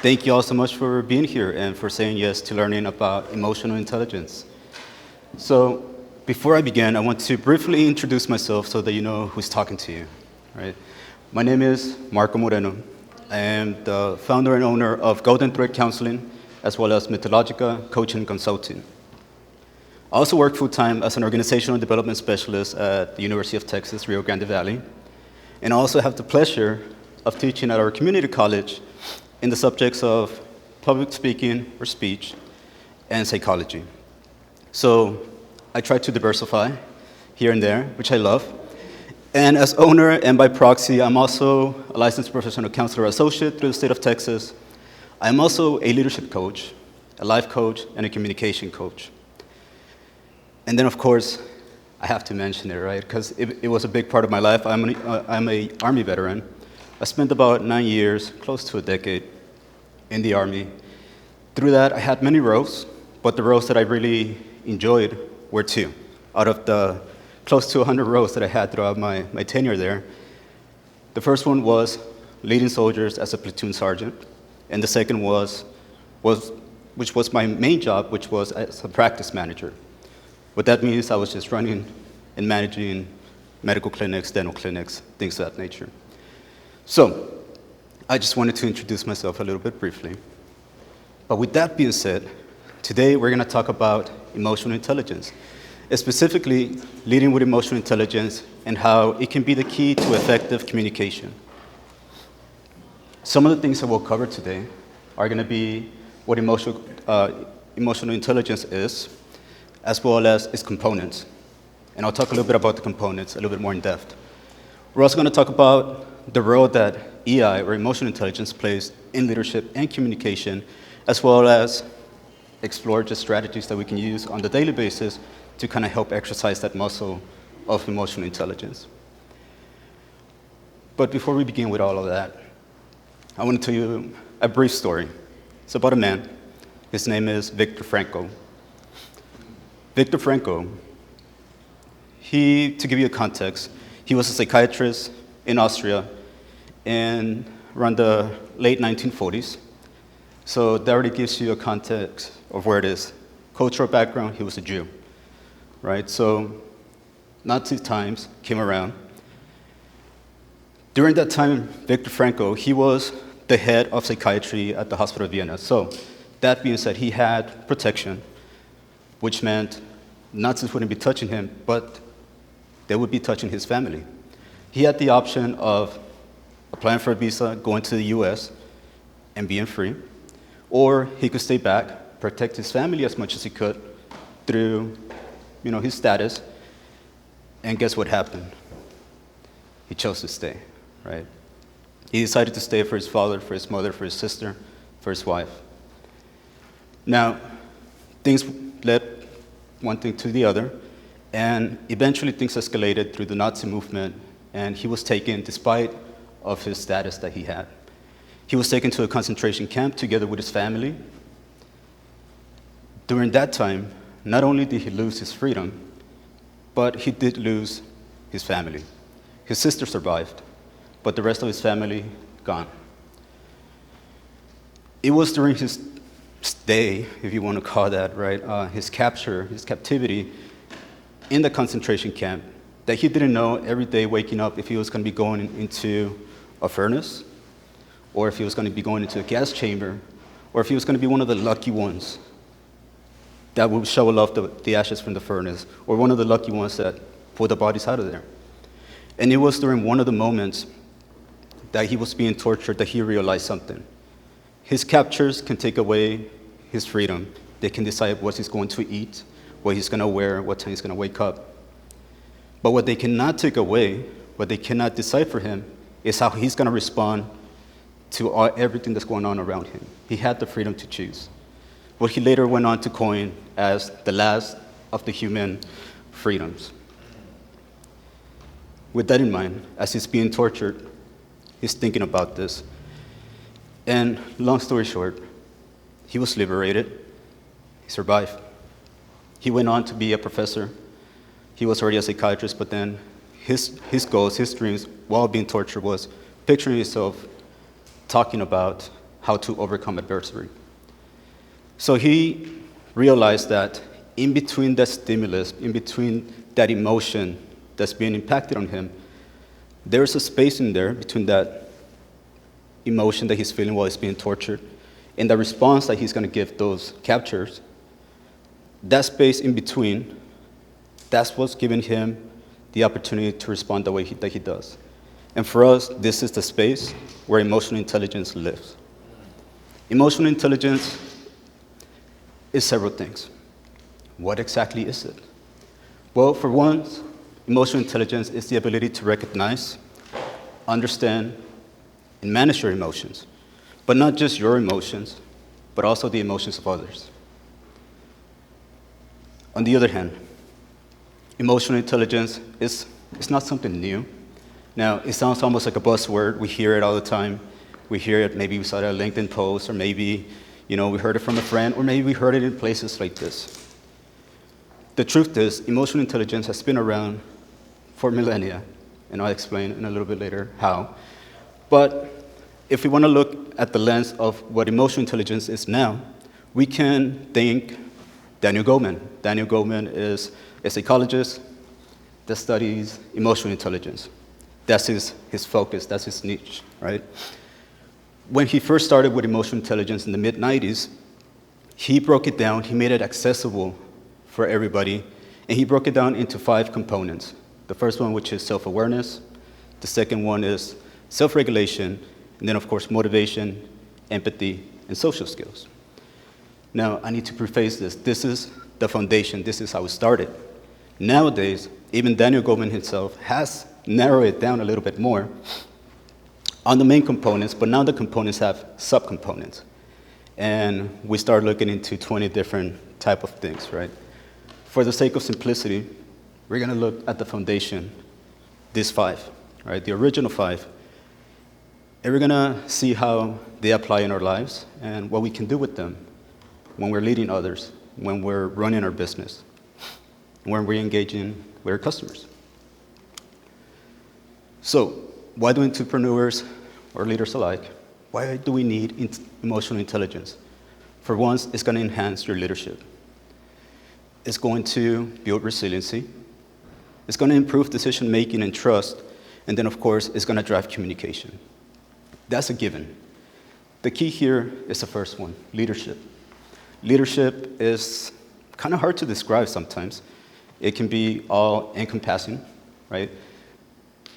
Thank you all so much for being here and for saying yes to learning about emotional intelligence. So, before I begin, I want to briefly introduce myself so that you know who's talking to you. Right? My name is Marco Moreno. I am the founder and owner of Golden Thread Counseling, as well as Mythologica Coaching and Consulting. I also work full-time as an organizational development specialist at the University of Texas, Rio Grande Valley, and I also have the pleasure of teaching at our community college in the subjects of public speaking or speech and psychology. So I try to diversify here and there, which I love. And as owner and by proxy, I'm also a licensed professional counselor associate through the state of Texas. I'm also a leadership coach, a life coach, and a communication coach. And then, of course, I have to mention it, right? Because it was a big part of my life. I'm an Army veteran. I spent about 9 years, close to a decade, in the Army. Through that, I had many roles, but the roles that I really enjoyed were two. Out of the close to 100 roles that I had throughout my tenure there, the first one was leading soldiers as a platoon sergeant, and the second which was my main job, which was as a practice manager. What that means, I was just running and managing medical clinics, dental clinics, things of that nature. So, I just wanted to introduce myself a little bit briefly. But with that being said, today we're going to talk about emotional intelligence, specifically leading with emotional intelligence and how it can be the key to effective communication. Some of the things that we'll cover today are going to be what emotional intelligence is, as well as its components. And I'll talk a little bit about the components a little bit more in depth. We're also going to talk about the role that EI, or emotional intelligence, plays in leadership and communication, as well as explore just strategies that we can use on the daily basis to kind of help exercise that muscle of emotional intelligence. But before we begin with all of that, I want to tell you a brief story. It's about a man. His name is Viktor Frankl. Viktor Frankl, to give you a context, he was a psychiatrist in Austria in around the late 1940s. So that already gives you a context of where it is. Cultural background, he was a Jew, right? So Nazi times came around. During that time, Viktor Frankl, he was the head of psychiatry at the Hospital of Vienna. So that being said, he had protection, which meant Nazis wouldn't be touching him, but they would be touching his family. He had the option of applying for a visa, going to the US, and being free, or he could stay back, protect his family as much as he could through, his status, and guess what happened? He chose to stay, right? He decided to stay for his father, for his mother, for his sister, for his wife. Now, things led one thing to the other, and eventually things escalated through the Nazi movement, and he was taken despite of his status that he had. He was taken to a concentration camp together with his family. During that time, not only did he lose his freedom, but he did lose his family. His sister survived, but the rest of his family, gone. It was during his stay, if you want to call that, right, his capture, his captivity in the concentration camp, that he didn't know every day waking up if he was going to be going into a furnace, or if he was going to be going into a gas chamber, or if he was going to be one of the lucky ones that would shovel off the ashes from the furnace, or one of the lucky ones that pulled the bodies out of there. And it was during one of the moments that he was being tortured that he realized something. His captors can take away his freedom. They can decide what he's going to eat, what he's going to wear, what time he's going to wake up. But what they cannot take away, what they cannot decide for him, is how he's going to respond to everything that's going on around him. He had the freedom to choose. What he later went on to coin as the last of the human freedoms. With that in mind, as he's being tortured, he's thinking about this. And long story short, he was liberated. He survived. He went on to be a professor. He was already a psychiatrist, but then his goals, his dreams, while being tortured, was picturing himself talking about how to overcome adversity. So he realized that in between that stimulus, in between that emotion that's being impacted on him, there's a space in there between that emotion that he's feeling while he's being tortured and the response that he's going to give those captures. That space in between, that's what's giving him the opportunity to respond the way that he does. And for us, this is the space where emotional intelligence lives. Emotional intelligence is several things. What exactly is it? Well, for one, emotional intelligence is the ability to recognize, understand, and manage your emotions. But not just your emotions, but also the emotions of others. On the other hand, emotional intelligence is not something new. Now, it sounds almost like a buzzword. We hear it all the time. We hear it, maybe we saw it on a LinkedIn post, or maybe we heard it from a friend, or maybe we heard it in places like this. The truth is, emotional intelligence has been around for millennia, and I'll explain in a little bit later how. But if we want to look at the lens of what emotional intelligence is now, we can thank Daniel Goleman. Daniel Goleman is a psychologist that studies emotional intelligence. That's his focus, that's his niche, right? When he first started with emotional intelligence in the mid-90s, he broke it down, he made it accessible for everybody, and he broke it down into 5 components. The first one, which is self-awareness. The second one is self-regulation, and then, of course, motivation, empathy, and social skills. Now, I need to preface this. This is the foundation. This is how it started. Nowadays, even Daniel Goleman himself has narrowed it down a little bit more on the main components, but now the components have subcomponents. And we start looking into 20 different type of things, right? For the sake of simplicity, we're going to look at the foundation, these 5, right? The original 5. And we're going to see how they apply in our lives and what we can do with them when we're leading others, when we're running our business, when we're engaging with our customers. So, why do entrepreneurs or leaders alike, why do we need emotional intelligence? For one, it's going to enhance your leadership. It's going to build resiliency. It's going to improve decision-making and trust. And then, of course, it's going to drive communication. That's a given. The key here is the first one, leadership. Leadership is kind of hard to describe sometimes. It can be all-encompassing, right?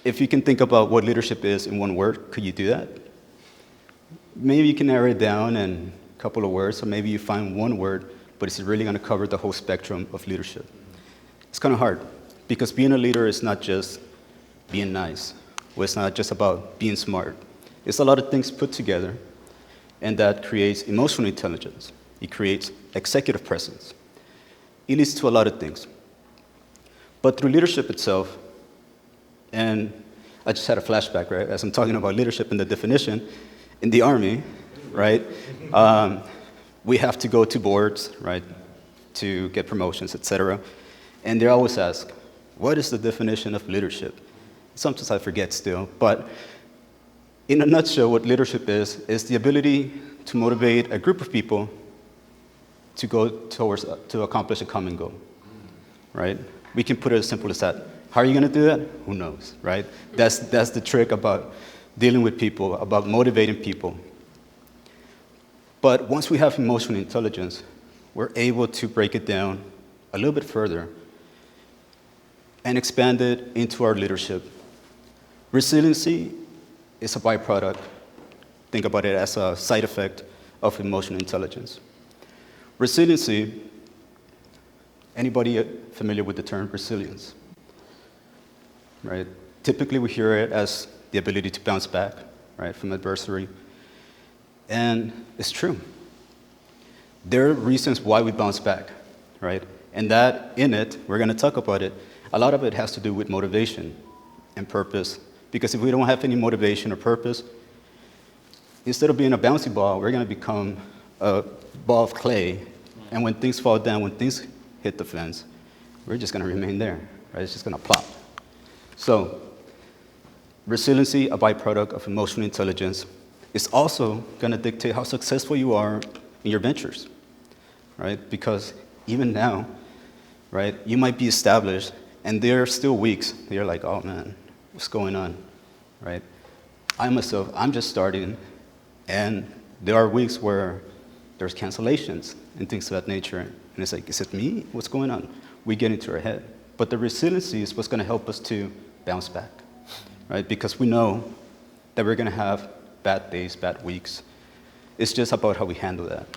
If you can think about what leadership is in one word, could you do that? Maybe you can narrow it down in a couple of words, or maybe you find one word, but it's really going to cover the whole spectrum of leadership. It's kind of hard, because being a leader is not just being nice, or it's not just about being smart. It's a lot of things put together, and that creates emotional intelligence. It creates executive presence. It leads to a lot of things. But through leadership itself, and I just had a flashback, right? As I'm talking about leadership and the definition, in the Army, right, we have to go to boards, right, to get promotions, etc. And they always ask, what is the definition of leadership? Sometimes I forget still, but in a nutshell, what leadership is the ability to motivate a group of people to go towards, to accomplish a common goal, right? We can put it as simple as that. How are you going to do that? Who knows, right? That's the trick about dealing with people, about motivating people. But once we have emotional intelligence, we're able to break it down a little bit further and expand it into our leadership. Resiliency is a byproduct. Think about it as a side effect of emotional intelligence. Resiliency, anybody familiar with the term resilience? Right? Typically we hear it as the ability to bounce back, right, from adversity. And it's true. There are reasons why we bounce back, right? And that, in it, we're going to talk about it, a lot of it has to do with motivation and purpose. Because if we don't have any motivation or purpose, instead of being a bouncy ball, we're going to become a ball of clay. And when things fall down, when things hit the fence, we're just going to remain there, right? It's just going to plop. So, resiliency, a byproduct of emotional intelligence. It's also going to dictate how successful you are in your ventures, right? Because even now, right, you might be established, and there are still weeks that you're like, oh man, what's going on, right? I myself, I'm just starting, and there are weeks where there's cancellations and things of that nature, and it's like, is it me? What's going on? We get into our head. But the resiliency is what's going to help us to bounce back, right? Because we know that we're going to have bad days, bad weeks. It's just about how we handle that.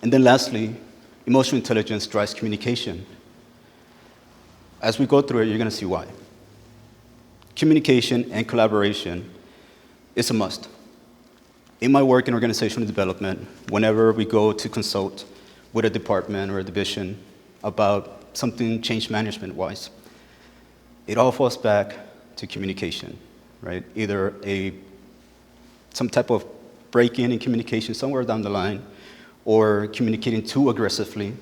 And then lastly, emotional intelligence drives communication. As we go through it, you're going to see why. Communication and collaboration is a must. In my work in organizational development, whenever we go to consult with a department or a division about something change management-wise, it all falls back to communication, right? Either some type of break-in in communication somewhere down the line, or communicating too aggressively,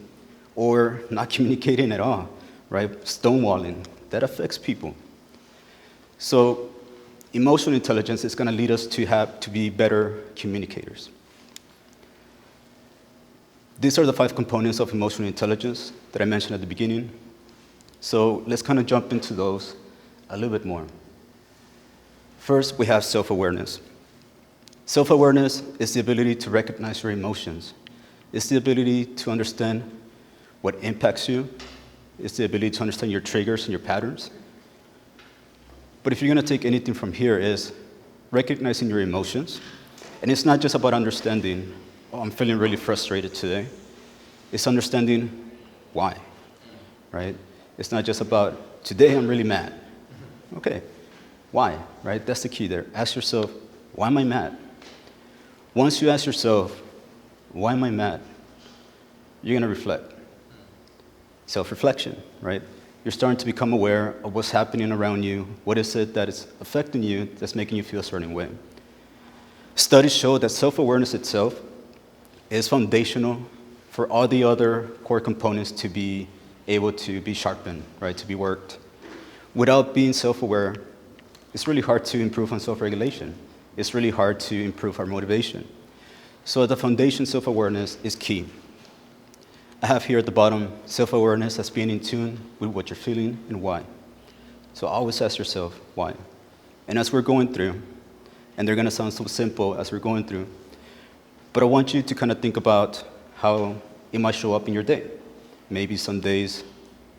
or not communicating at all, right? Stonewalling. That affects people. So emotional intelligence is going to lead us to be better communicators. These are the 5 components of emotional intelligence that I mentioned at the beginning. So let's kind of jump into those a little bit more. First, we have self-awareness. Self-awareness is the ability to recognize your emotions. It's the ability to understand what impacts you. It's the ability to understand your triggers and your patterns. But if you're going to take anything from here is recognizing your emotions. And it's not just about understanding, oh, I'm feeling really frustrated today. It's understanding why, right? It's not just about, today I'm really mad. Okay, why, right? That's the key there. Ask yourself, why am I mad? Once you ask yourself, why am I mad? You're going to reflect. Self-reflection, right? You're starting to become aware of what's happening around you. What is it that is affecting you that's making you feel a certain way? Studies show that self-awareness itself is foundational for all the other core components to be able to be sharpened, right, to be worked. Without being self-aware, it's really hard to improve on self-regulation. It's really hard to improve our motivation. So at the foundation, self-awareness is key. I have here at the bottom self-awareness as being in tune with what you're feeling and why. So always ask yourself why. And as we're going through, and they're going to sound so simple as we're going through, but I want you to kind of think about how it might show up in your day. Maybe some days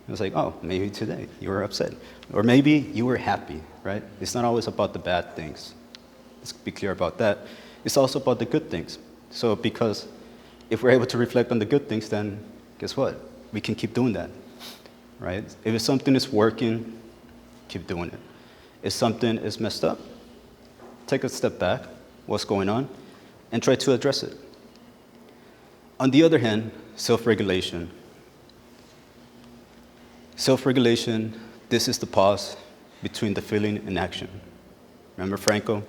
it's like, oh, maybe today you were upset. Or maybe you were happy, right? It's not always about the bad things. Let's be clear about that. It's also about the good things. So because if we're able to reflect on the good things, then guess what? We can keep doing that, right? If something is working, keep doing it. If something is messed up, take a step back, what's going on, and try to address it. On the other hand, self-regulation. Self-regulation, this is the pause between the feeling and action. Remember Franco?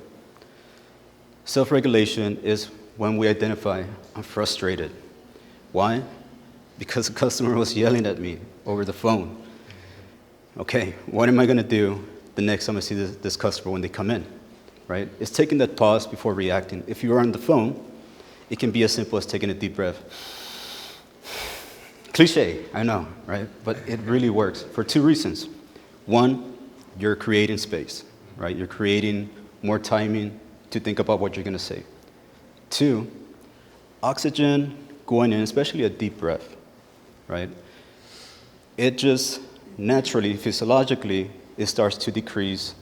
Self-regulation is when we identify, I'm frustrated. Why? Because the customer was yelling at me over the phone. Okay, what am I going to do the next time I see this customer when they come in, right? It's taking that pause before reacting. If you're on the phone, it can be as simple as taking a deep breath. Cliche, I know, right? But it really works for 2 reasons. One, you're creating space, right? You're creating more timing to think about what you're going to say. 2, oxygen going in, especially a deep breath, right? It just naturally, physiologically, it starts to decrease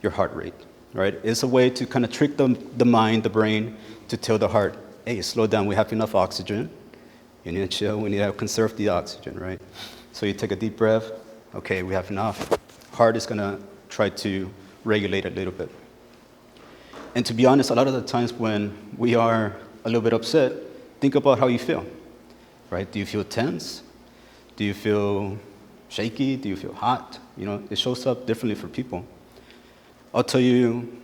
your heart rate, right? It's a way to kind of trick the mind, the brain, to tell the heart, hey, slow down, we have enough oxygen. You need to chill, we need to conserve the oxygen, right? So you take a deep breath, okay, we have enough. Heart is going to try to regulate a little bit. And to be honest, a lot of the times when we are a little bit upset, think about how you feel, right? Do you feel tense? Do you feel shaky? Do you feel hot? You know, it shows up differently for people. I'll tell you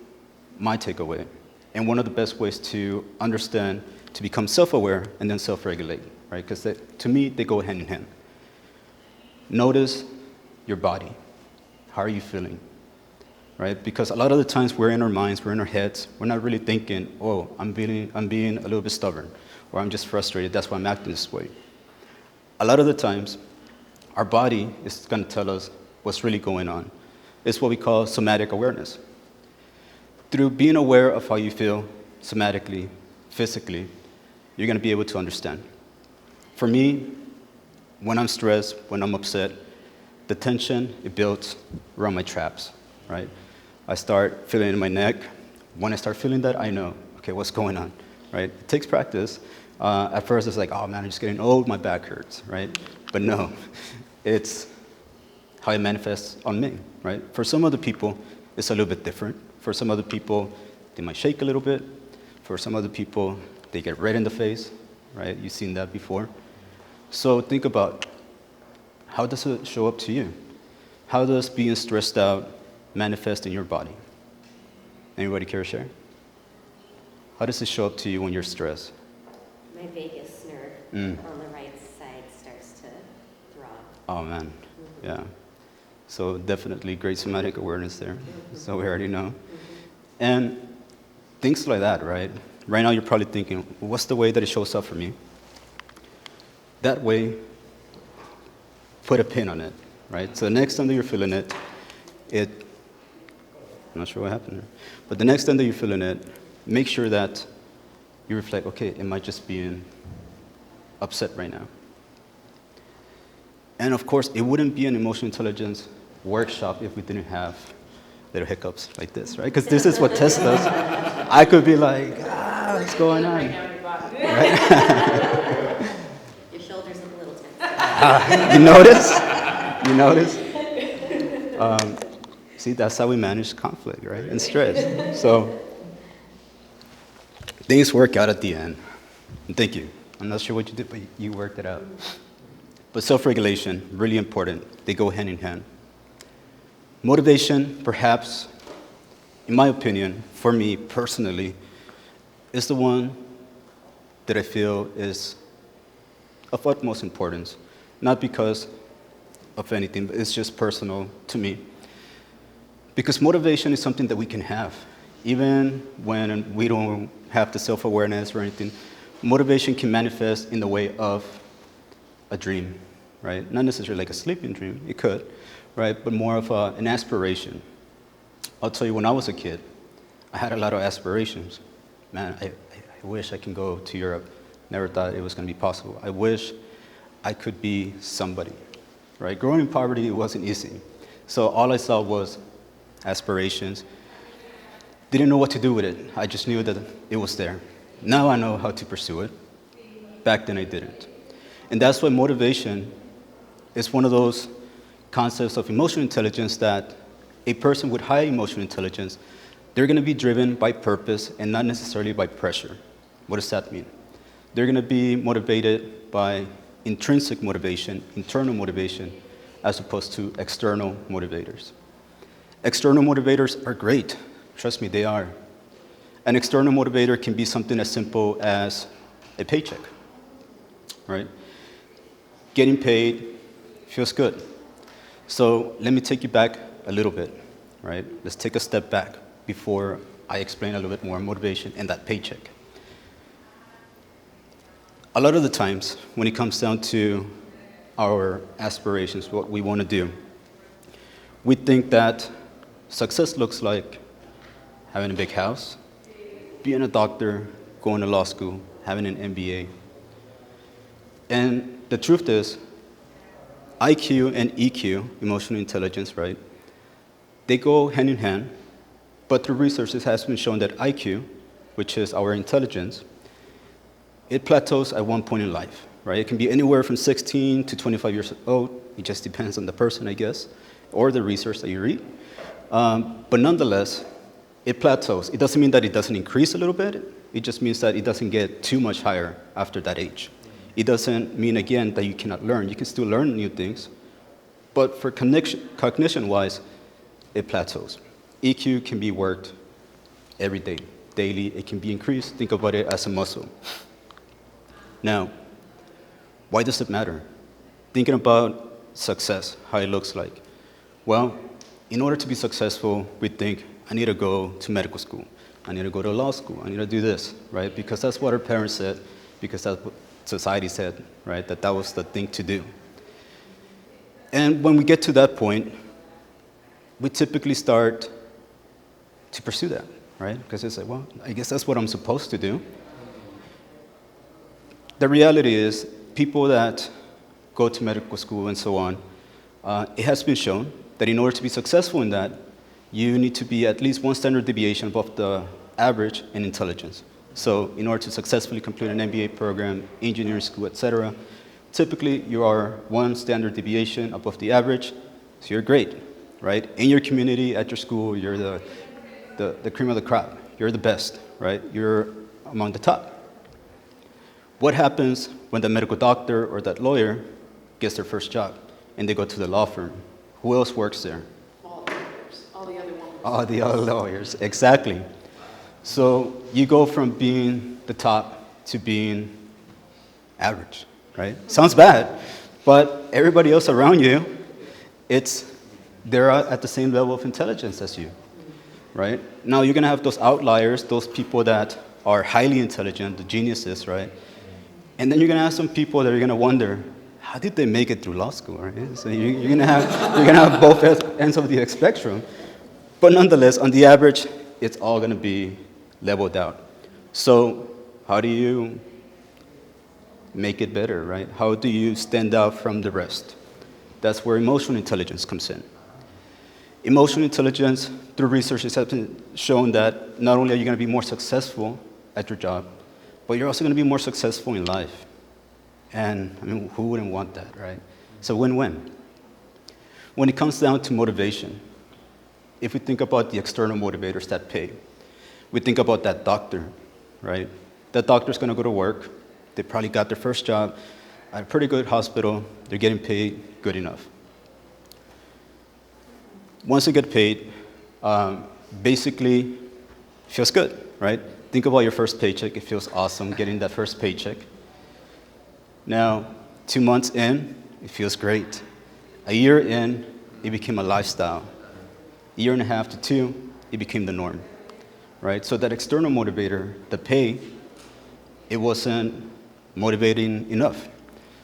my takeaway. And one of the best ways to understand, to become self-aware and then self-regulate, right? Because to me, they go hand in hand. Notice your body. How are you feeling? right? Because a lot of the times we're in our minds, we're in our heads, we're not really thinking, oh, I'm being a little bit stubborn, or I'm just frustrated, that's why I'm acting this way. A lot of the times, our body is going to tell us what's really going on. It's what we call somatic awareness. Through being aware of how you feel somatically, physically, you're going to be able to understand. For me, when I'm stressed, when I'm upset, the tension, it builds around my traps, right? I start feeling it in my neck. When I start feeling that, I know, okay, what's going on, right? It takes practice. At first, it's like, oh man, I'm just getting old, my back hurts, right? But no, it's how it manifests on me, right? For some other people, it's a little bit different. For some other people, they might shake a little bit. For some other people, they get red in the face, right? You've seen that before. So think about, how does it show up to you? How does being stressed out manifest in your body? Anybody care to share? How does it show up to you when you're stressed? My vagus nerve on the right side starts to throb. Oh man, yeah. So definitely great somatic awareness there. So we already know. And things like that, right? Right now you're probably thinking, what's the way that it shows up for me? That way, put a pin on it, right? So the next time that you're feeling it, I'm not sure what happened there, but the next time that you're feeling it, make sure that you reflect, okay, am I just being upset right now? And of course, it wouldn't be an emotional intelligence workshop if we didn't have little hiccups like this, right? Because this is what tests us. I could be like, what's going on? Right? Your shoulders look a little tense. You notice? You notice? See, that's how we manage conflict, right? And stress. So things work out at the end. And thank you. I'm not sure what you did, but you worked it out. But self-regulation, really important. They go hand in hand. Motivation, perhaps, in my opinion, for me personally, is the one that I feel is of utmost importance. Not because of anything, but it's just personal to me. Because motivation is something that we can have. Even when we don't have the self-awareness or anything, motivation can manifest in the way of a dream, right? Not necessarily like a sleeping dream, it could, right? But more of an aspiration. I'll tell you, when I was a kid, I had a lot of aspirations. Man, I wish I can go to Europe. Never thought it was going to be possible. I wish I could be somebody, right? Growing in poverty, it wasn't easy. So all I saw was aspirations. Didn't know what to do with it. I just knew that it was there. Now I know how to pursue it. Back then I didn't. And that's why motivation is one of those concepts of emotional intelligence that a person with high emotional intelligence, they're going to be driven by purpose and not necessarily by pressure. What does that mean? They're going to be motivated by intrinsic motivation, internal motivation, as opposed to external motivators. External motivators are great. Trust me, they are. An external motivator can be something as simple as a paycheck, right? Getting paid feels good. So let me take you back a little bit, right? Let's take a step back before I explain a little bit more motivation and that paycheck. A lot of the times, when it comes down to our aspirations, what we want to do, we think that success looks like having a big house, being a doctor, going to law school, having an MBA. And the truth is, IQ and EQ, emotional intelligence, right? They go hand in hand, but through research it has been shown that IQ, which is our intelligence, it plateaus at one point in life, right? It can be anywhere from 16 to 25 years old. It just depends on the person, I guess, or the research that you read. But nonetheless, it plateaus. It doesn't mean that it doesn't increase a little bit. It just means that it doesn't get too much higher after that age. It doesn't mean, again, that you cannot learn. You can still learn new things. But for cognition-wise, it plateaus. EQ can be worked every day, daily. It can be increased. Think about it as a muscle. Now, why does it matter? Thinking about success, how it looks like. Well, in order to be successful, we think, I need to go to medical school. I need to go to law school. I need to do this, right? Because that's what our parents said, because that's what society said, right? That was the thing to do. And when we get to that point, we typically start to pursue that, right? Because it's like, well, I guess that's what I'm supposed to do. The reality is, people that go to medical school and so on, it has been shown that in order to be successful in that, you need to be at least one standard deviation above the average in intelligence. So in order to successfully complete an MBA program, engineering school, etc., typically you are one standard deviation above the average, so you're great, right? In your community, at your school, you're the cream of the crop. You're the best, right? You're among the top. What happens when the medical doctor or that lawyer gets their first job and they go to the law firm? Who else works there? All the lawyers, all the other ones. All the other lawyers, exactly. So you go from being the top to being average, right? Sounds bad, but everybody else around you, they're at the same level of intelligence as you, right? Now you're gonna have those outliers, those people that are highly intelligent, the geniuses, right? And then you're gonna have some people that are gonna wonder, how did they make it through law school, right? So you're gonna have both ends of the spectrum. But nonetheless, on the average, it's all gonna be leveled out. So how do you make it better, right? How do you stand out from the rest? That's where emotional intelligence comes in. Emotional intelligence, through research, has been shown that not only are you gonna be more successful at your job, but you're also gonna be more successful in life. And I mean, who wouldn't want that, right? It's a win-win. When it comes down to motivation, if we think about the external motivators that pay, we think about that doctor, right? That doctor's gonna go to work, they probably got their first job at a pretty good hospital, they're getting paid good enough. Once they get paid, basically feels good, right? Think about your first paycheck, it feels awesome getting that first paycheck. Now, 2 months in, it feels great. A year in, it became a lifestyle. A year and a half to 2, it became the norm, right? So that external motivator, the pay, it wasn't motivating enough.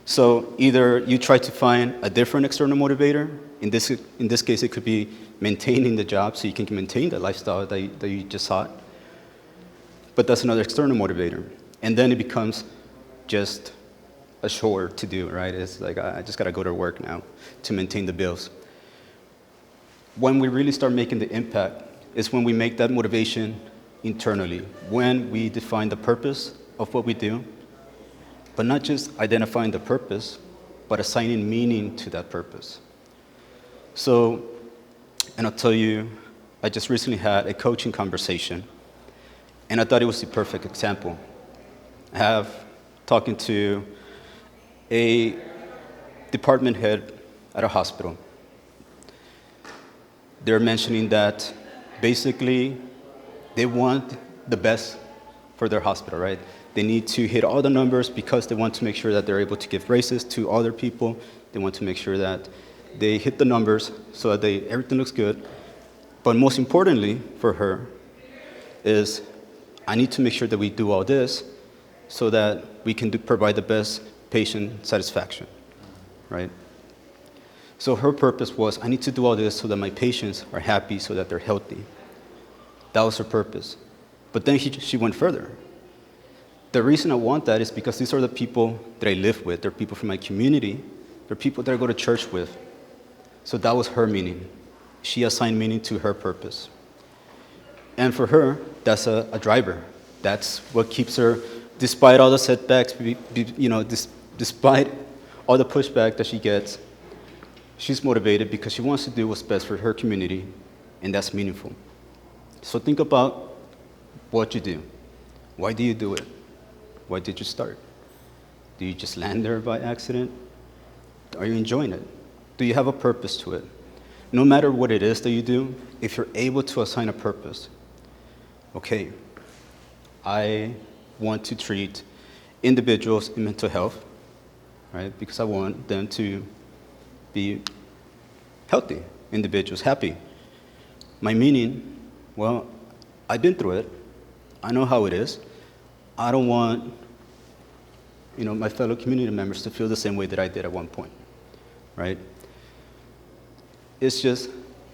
So either you try to find a different external motivator. In this case, it could be maintaining the job so you can maintain the lifestyle that you just sought. But that's another external motivator. And then it becomes just a chore to do, right? It's like, I just gotta go to work now to maintain the bills. When we really start making the impact is when we make that motivation internally, when we define the purpose of what we do, but not just identifying the purpose, but assigning meaning to that purpose. So, and I'll tell you, I just recently had a coaching conversation, and I thought it was the perfect example. I have talking to a department head at a hospital. They're mentioning that basically they want the best for their hospital, right? They need to hit all the numbers because they want to make sure that they're able to give raises to other people. They want to make sure that they hit the numbers so that everything looks good. But most importantly for her is, I need to make sure that we do all this so that we can provide the best patient satisfaction, right? So her purpose was, I need to do all this so that my patients are happy, so that they're healthy. That was her purpose. But then she went further. The reason I want that is because these are the people that I live with. They're people from my community. They're people that I go to church with. So that was her meaning. She assigned meaning to her purpose. And for her, that's a driver. That's what keeps her, despite all the setbacks, despite all the pushback that she gets, she's motivated because she wants to do what's best for her community, and that's meaningful. So think about what you do. Why do you do it? Why did you start? Do you just land there by accident? Are you enjoying it? Do you have a purpose to it? No matter what it is that you do, if you're able to assign a purpose, okay, I want to treat individuals in mental health, right? Because I want them to be healthy individuals, happy. My meaning, well, I've been through it. I know how it is. I don't want, my fellow community members to feel the same way that I did at one point, right? It's just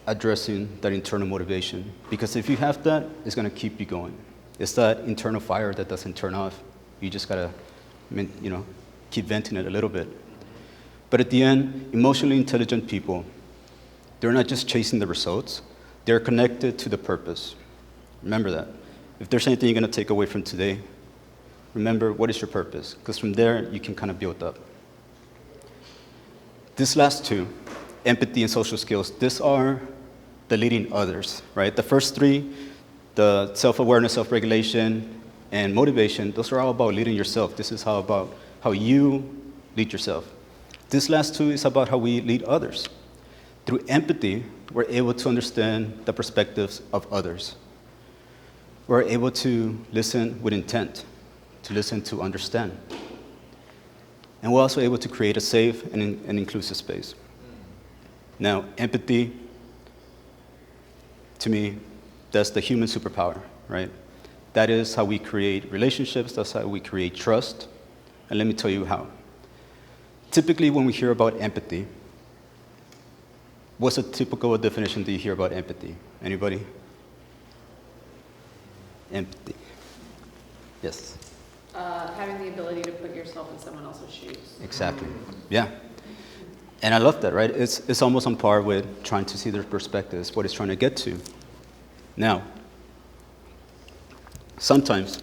addressing that internal motivation, because if you have that, it's going to keep you going. It's that internal fire that doesn't turn off. You just got to, keep venting it a little bit. But at the end, emotionally intelligent people, they're not just chasing the results, they're connected to the purpose. Remember that. If there's anything you're going to take away from today, remember, what is your purpose? Because from there, you can kind of build up. These last two, empathy and social skills, these are the leading others, right? The first three, the self-awareness, self-regulation, and motivation, those are all about leading yourself. This is about how you lead yourself. This last two is about how we lead others. Through empathy, we're able to understand the perspectives of others. We're able to listen with intent, to listen to understand. And we're also able to create a safe and inclusive space. Now, empathy, to me, that's the human superpower, right? That is how we create relationships, that's how we create trust. And let me tell you how. Typically, when we hear about empathy, what's a typical definition that you hear about empathy? Anybody? Empathy. Yes. Having the ability to put yourself in someone else's shoes. Exactly. Yeah. And I love that, right? It's almost on par with trying to see their perspectives, what it's trying to get to. Now, sometimes,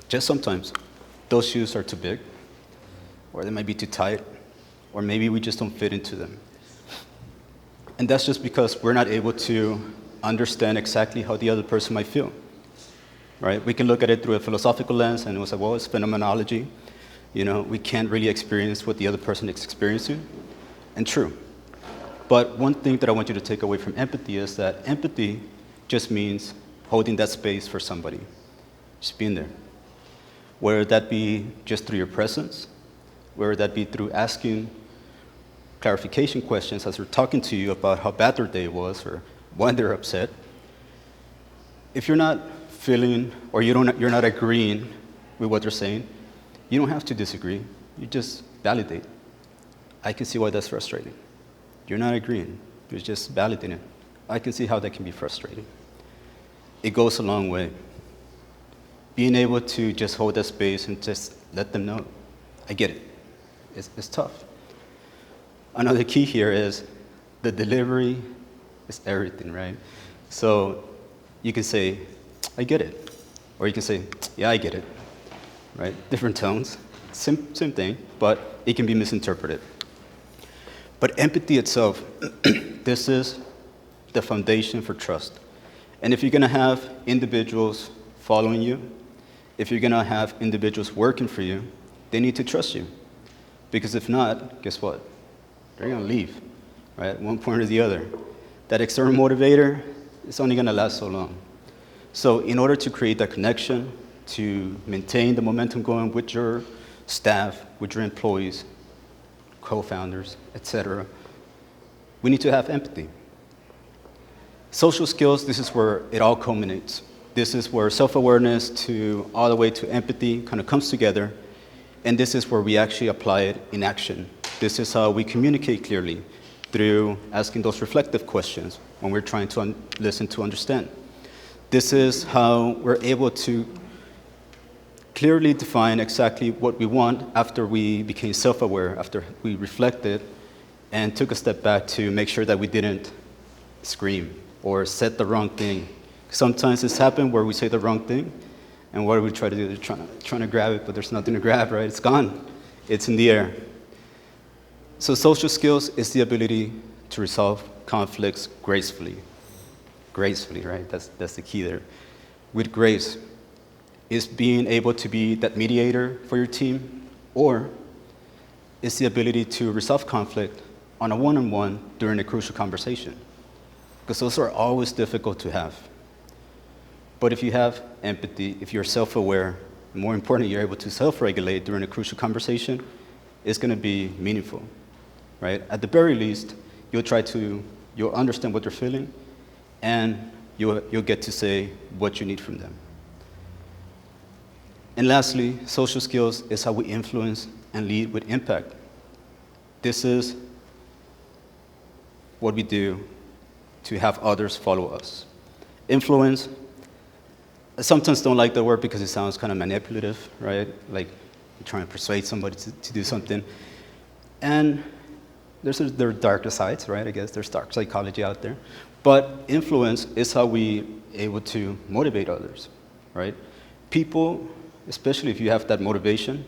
just sometimes, those shoes are too big, or they might be too tight, or maybe we just don't fit into them. And that's just because we're not able to understand exactly how the other person might feel, right? We can look at it through a philosophical lens, and we'll say, well, it's phenomenology. We can't really experience what the other person is experiencing, and true. But one thing that I want you to take away from empathy is that empathy just means holding that space for somebody, just being there. Whether that be just through your presence, whether that be through asking clarification questions as they're talking to you about how bad their day was or why they're upset. If you're not feeling or you're not agreeing with what they're saying, you don't have to disagree. You just validate. I can see why that's frustrating. You're not agreeing. You're just validating. I can see how that can be frustrating. It goes a long way. Being able to just hold that space and just let them know, I get it. It's tough. Another key here is the delivery is everything, right? So you can say, I get it. Or you can say, yeah, I get it, right? Different tones, same thing, but it can be misinterpreted. But empathy itself, this is the foundation for trust. And if you're going to have individuals following you, if you're going to have individuals working for you, they need to trust you. Because if not, guess what? They're going to leave, right? At one point or the other. That external motivator is only going to last so long. So in order to create that connection, to maintain the momentum going with your staff, with your employees, co-founders, etc., we need to have empathy. Social skills, this is where it all culminates. This is where self-awareness to all the way to empathy kind of comes together. And this is where we actually apply it in action. This is how we communicate clearly, through asking those reflective questions when we're trying to listen to understand. This is how we're able to clearly define exactly what we want after we became self-aware, after we reflected and took a step back to make sure that we didn't scream or said the wrong thing. Sometimes it's happened where we say the wrong thing, and what do we try to do? We're trying to grab it, but there's nothing to grab, right? It's gone. It's in the air. So social skills is the ability to resolve conflicts gracefully. Gracefully, right? That's the key there. With grace, is being able to be that mediator for your team, or is the ability to resolve conflict on a one-on-one during a crucial conversation. Because those are always difficult to have. But if you have empathy, if you're self-aware, and more importantly, you're able to self-regulate during a crucial conversation, it's going to be meaningful, right? At the very least, you'll understand what they're feeling, and you'll get to say what you need from them. And lastly, social skills is how we influence and lead with impact. This is what we do to have others follow us. Influence, I sometimes don't like the word because it sounds kind of manipulative, right? Like you're trying to persuade somebody to do something. And there are darker sides, right? I guess there's dark psychology out there. But influence is how we able to motivate others, right? People, especially if you have that motivation,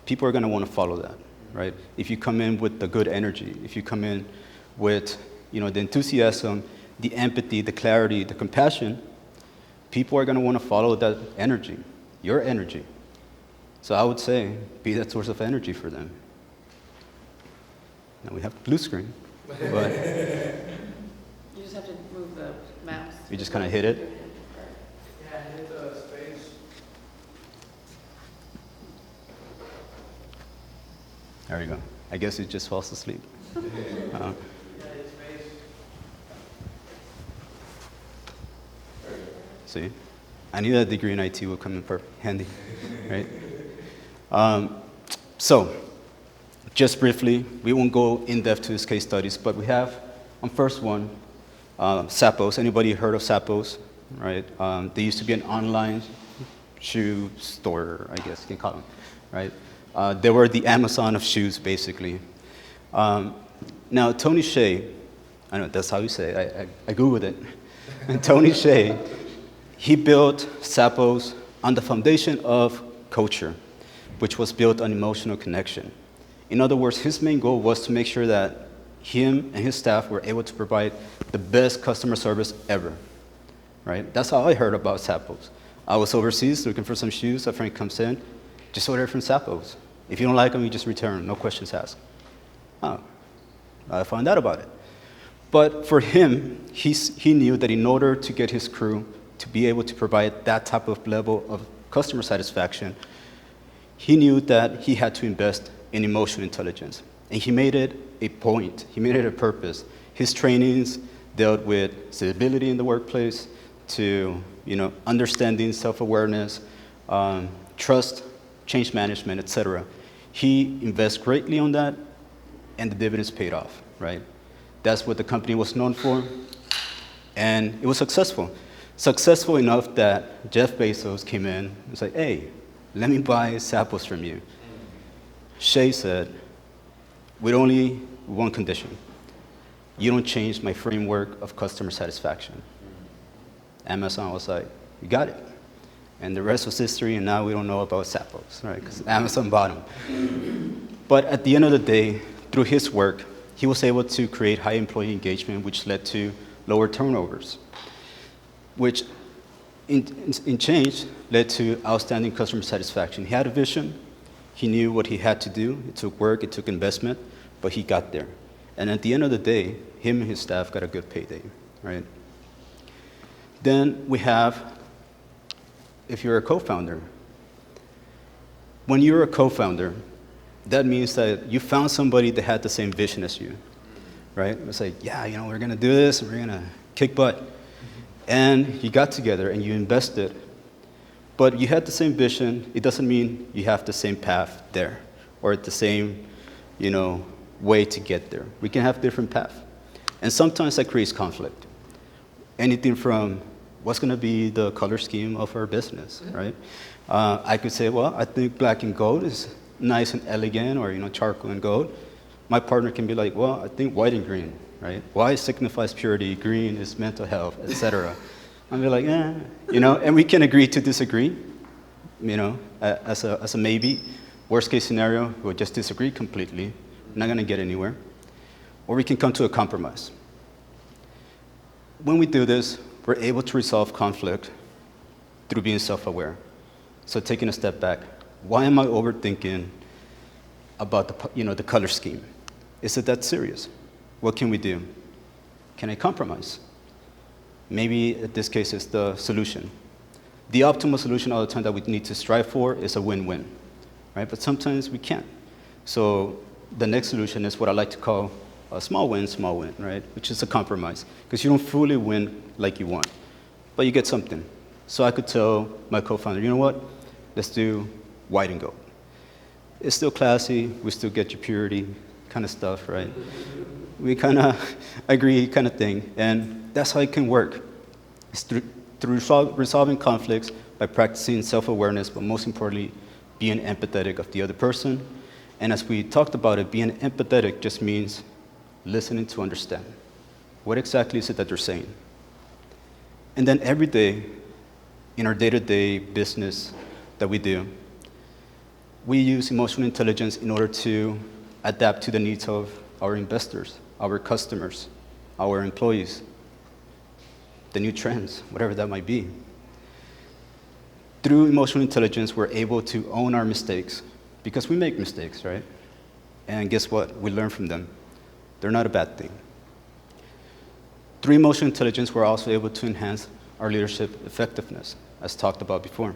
people are going to want to follow that, right? If you come in with the good energy, if you come in with, the enthusiasm, the empathy, the clarity, the compassion, people are going to want to follow that energy, your energy. So I would say, be that source of energy for them. Now we have blue screen, but You just have to move the mouse. you just kind of hit it. Yeah, hit the space. There you go. I guess it just falls asleep. Yeah, hit space. See, I knew that degree in IT would come in handy, right? So, just briefly, we won't go in depth to this case studies, but we have on first one, Zappos. Anybody heard of Zappos? Right? They used to be an online shoe store, I guess you can call them, right? They were the Amazon of shoes, basically. Now, Tony Hsieh, I know that's how you say it. I Googled it. And Tony Hsieh, he built Zappos on the foundation of culture, which was built on emotional connection. In other words, his main goal was to make sure that him and his staff were able to provide the best customer service ever, right? That's how I heard about Zappos. I was overseas looking for some shoes. A friend comes in, just order from Zappos. If you don't like them, you just return, no questions asked. Oh, I found out about it. But for him, he knew that in order to get his crew to be able to provide that type of level of customer satisfaction, he knew that he had to invest in emotional intelligence. And he made it a point, he made it a purpose. His trainings dealt with stability in the workplace, to understanding, self-awareness, trust, change management, etc. He invested greatly on that, and the dividends paid off, right? That's what the company was known for, and it was successful. Successful enough that Jeff Bezos came in and was like, hey, let me buy Zappos from you. Hsieh said, with only one condition: you don't change my framework of customer satisfaction. Amazon was like, you got it. And the rest was history, and now we don't know about Zappos, right? Because Amazon bought them. But at the end of the day, through his work, he was able to create high employee engagement, which led to lower turnovers, which in change led to outstanding customer satisfaction. He had a vision. He knew what he had to do. It took work, it took investment, but he got there. And at the end of the day, him and his staff got a good payday, right? Then we have, if you're a co-founder. When you're a co-founder, that means that you found somebody that had the same vision as you, right? It's like, yeah, we're gonna do this, and we're gonna kick butt. And you got together and you invested, but you had the same vision. It doesn't mean you have the same path there, or the same, way to get there. We can have different paths. And sometimes that creates conflict. Anything from what's gonna be the color scheme of our business, right? I could say, well, I think black and gold is nice and elegant, or charcoal and gold. My partner can be like, well, I think white and green, right? White signifies purity, green is mental health, etc. I'll be like, and we can agree to disagree, as a maybe. Worst case scenario, we'll just disagree completely, not gonna get anywhere. Or we can come to a compromise. When we do this, we're able to resolve conflict through being self-aware. So taking a step back, why am I overthinking about the color scheme? Is it that serious? What can we do? Can I compromise? Maybe in this case it's the solution. The optimal solution all the time that we need to strive for is a win-win, right? But sometimes we can't. So the next solution is what I like to call a small win, right? Which is a compromise, because you don't fully win like you want, but you get something. So I could tell my co-founder, you know what? Let's do white and gold. It's still classy, we still get your purity kind of stuff, right? We kind of agree kind of thing, and that's how it can work. It's through resolving conflicts by practicing self-awareness, but most importantly, being empathetic of the other person. And as we talked about it, being empathetic just means listening to understand. What exactly is it that they're saying? And then every day, in our day-to-day business that we do, we use emotional intelligence in order to adapt to the needs of our investors, our customers, our employees, the new trends, whatever that might be. Through emotional intelligence, we're able to own our mistakes, because we make mistakes, right? And guess what? We learn from them. They're not a bad thing. Through emotional intelligence, we're also able to enhance our leadership effectiveness, as talked about before.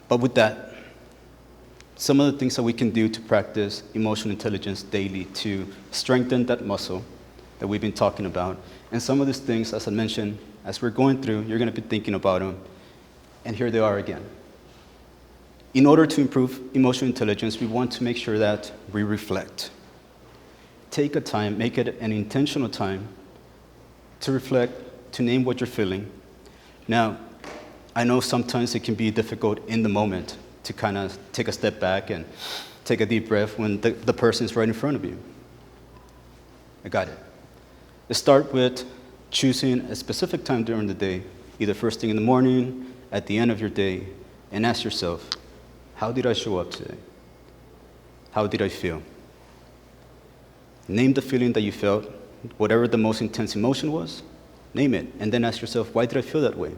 But with that, some of the things that we can do to practice emotional intelligence daily to strengthen that muscle that we've been talking about. And some of these things, as I mentioned, as we're going through, you're going to be thinking about them, and here they are again. In order to improve emotional intelligence, we want to make sure that we reflect. Take a time, make it an intentional time to reflect, to name what you're feeling. Now, I know sometimes it can be difficult in the moment to kind of take a step back and take a deep breath when the person is right in front of you. I got it. Let's start with choosing a specific time during the day, either first thing in the morning, at the end of your day, and ask yourself, how did I show up today? How did I feel? Name the feeling that you felt, whatever the most intense emotion was, name it, and then ask yourself, why did I feel that way?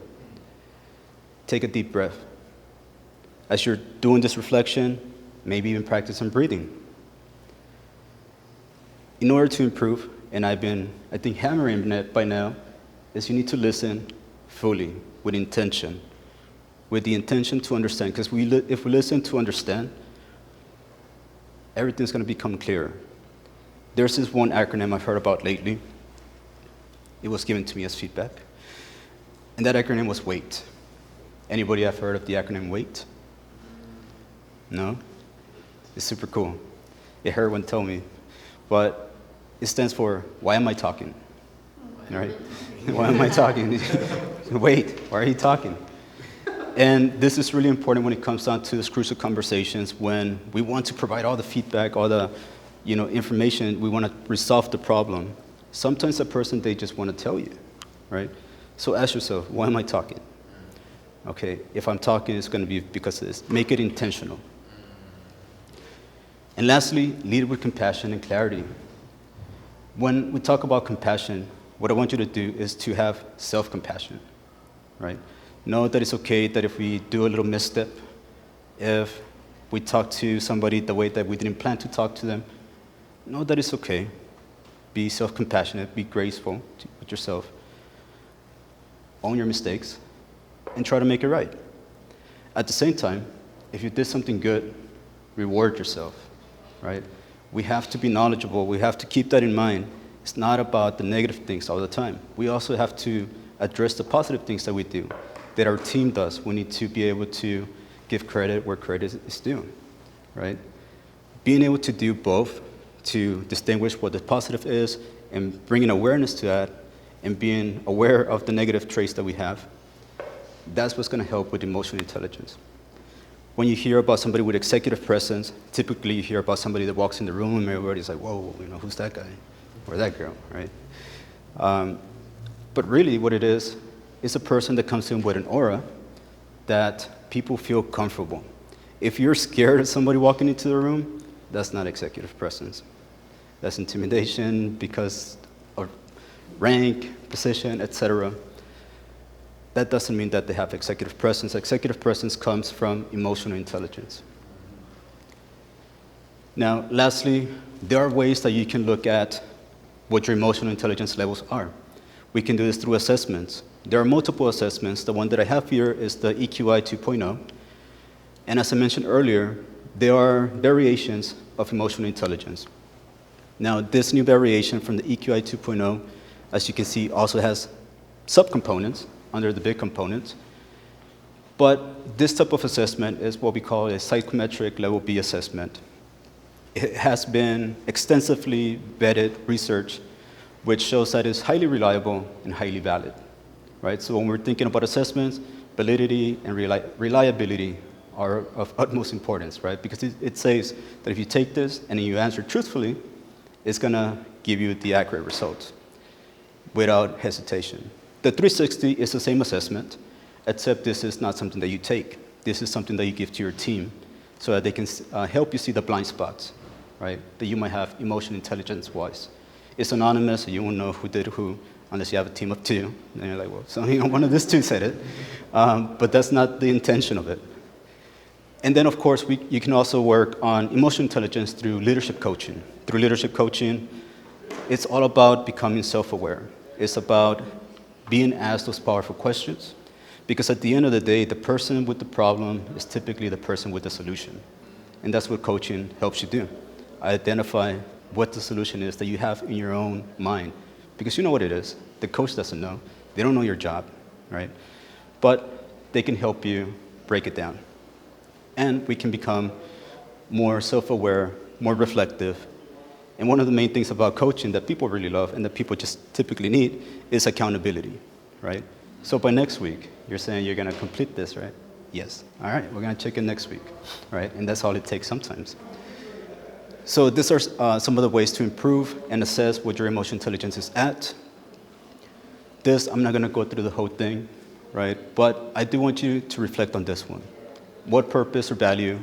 Take a deep breath. As you're doing this reflection, maybe even practice some breathing. In order to improve, and I've been, I think, hammering it by now, is you need to listen fully, with intention, with the intention to understand. Because if we listen to understand, everything's going to become clearer. There's this one acronym I've heard about lately. It was given to me as feedback. And that acronym was WAIT. Anybody have heard of the acronym WAIT? No? It's super cool. It hurt one tell me. But it stands for, why am I talking? Right? Why am I talking? Wait, why are you talking? And this is really important when it comes down to these crucial conversations when we want to provide all the feedback, all the information, we want to resolve the problem. Sometimes a person, they just want to tell you, right? So ask yourself, why am I talking? Okay, if I'm talking, it's going to be because of this. Make it intentional. And lastly, lead with compassion and clarity. When we talk about compassion, what I want you to do is to have self-compassion, right? Know that it's okay that if we do a little misstep, if we talk to somebody the way that we didn't plan to talk to them, know that it's okay. Be self-compassionate, be graceful with yourself. Own your mistakes, and try to make it right. At the same time, if you did something good, reward yourself, right? We have to be knowledgeable. We have to keep that in mind. It's not about the negative things all the time. We also have to address the positive things that we do, that our team does. We need to be able to give credit where credit is due, right? Being able to do both, to distinguish what the positive is and bringing awareness to that and being aware of the negative traits that we have, that's what's going to help with emotional intelligence. When you hear about somebody with executive presence, typically you hear about somebody that walks in the room and everybody's like, whoa, who's that guy or that girl, right? But really what it is a person that comes in with an aura that people feel comfortable. If you're scared of somebody walking into the room, that's not executive presence. That's intimidation because of rank, position, etc. That doesn't mean that they have executive presence. Executive presence comes from emotional intelligence. Now, lastly, there are ways that you can look at what your emotional intelligence levels are. We can do this through assessments. There are multiple assessments. The one that I have here is the EQI 2.0. And as I mentioned earlier, there are variations of emotional intelligence. Now, this new variation from the EQI 2.0, as you can see, also has subcomponents under the big components. But this type of assessment is what we call a psychometric level B assessment. It has been extensively vetted research, which shows that it's highly reliable and highly valid, right? So when we're thinking about assessments, validity and reliability are of utmost importance, right? Because it says that if you take this and you answer truthfully, it's gonna give you the accurate results without hesitation. The 360 is the same assessment, except this is not something that you take. This is something that you give to your team so that they can help you see the blind spots, right, that you might have emotional intelligence-wise. It's anonymous, so you won't know who did who unless you have a team of two. And you're like, well, so one of these two said it. But that's not the intention of it. And then, of course, you can also work on emotional intelligence through leadership coaching. Through leadership coaching, it's all about becoming self-aware. It's about being asked those powerful questions. Because at the end of the day, the person with the problem is typically the person with the solution. And that's what coaching helps you do. Identify what the solution is that you have in your own mind. Because you know what it is. The coach doesn't know. They don't know your job, right? But they can help you break it down. And we can become more self-aware, more reflective. And one of the main things about coaching that people really love and that people just typically need is accountability, right? So by next week, you're saying you're gonna complete this, right? Yes. All right, we're gonna check in next week, right? And that's all it takes sometimes. So these are some of the ways to improve and assess what your emotional intelligence is at. This, I'm not gonna go through the whole thing, right? But I do want you to reflect on this one. What purpose or value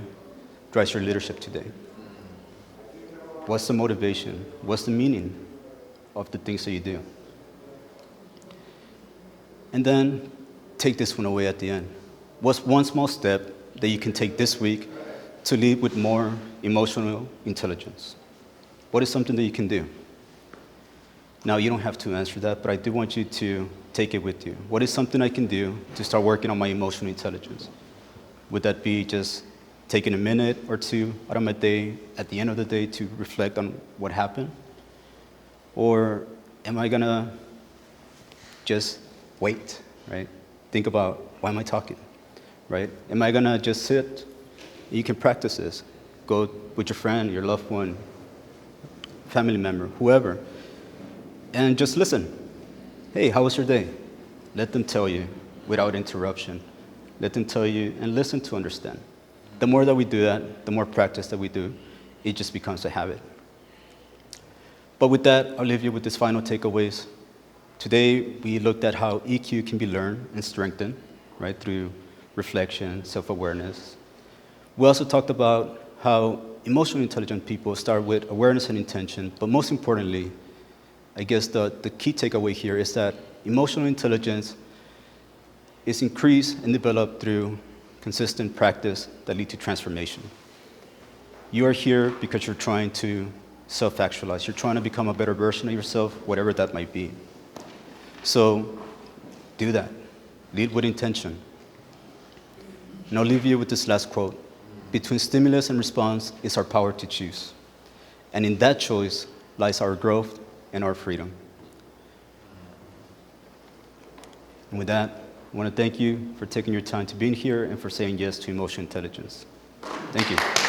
drives your leadership today? What's the motivation? What's the meaning of the things that you do? And then take this one away at the end. What's one small step that you can take this week to lead with more emotional intelligence? What is something that you can do? Now, you don't have to answer that, but I do want you to take it with you. What is something I can do to start working on my emotional intelligence? Would that be just taking a minute or two out of my day at the end of the day to reflect on what happened? Or am I gonna just wait, right? Think about, why am I talking, right? Am I gonna just sit? You can practice this. Go with your friend, your loved one, family member, whoever, and just listen. Hey, how was your day? Let them tell you without interruption. Let them tell you and listen to understand. The more that we do that, the more practice that we do, it just becomes a habit. But with that, I'll leave you with these final takeaways. Today, we looked at how EQ can be learned and strengthened, right, through reflection, self-awareness. We also talked about how emotionally intelligent people start with awareness and intention, but most importantly, I guess the key takeaway here is that emotional intelligence is increased and developed through consistent practice that lead to transformation. You are here because you're trying to self-actualize. You're trying to become a better version of yourself, whatever that might be. So do that. Lead with intention. And I'll leave you with this last quote. Between stimulus and response is our power to choose. And in that choice lies our growth and our freedom. And with that, I want to thank you for taking your time to be here and for saying yes to emotional intelligence. Thank you.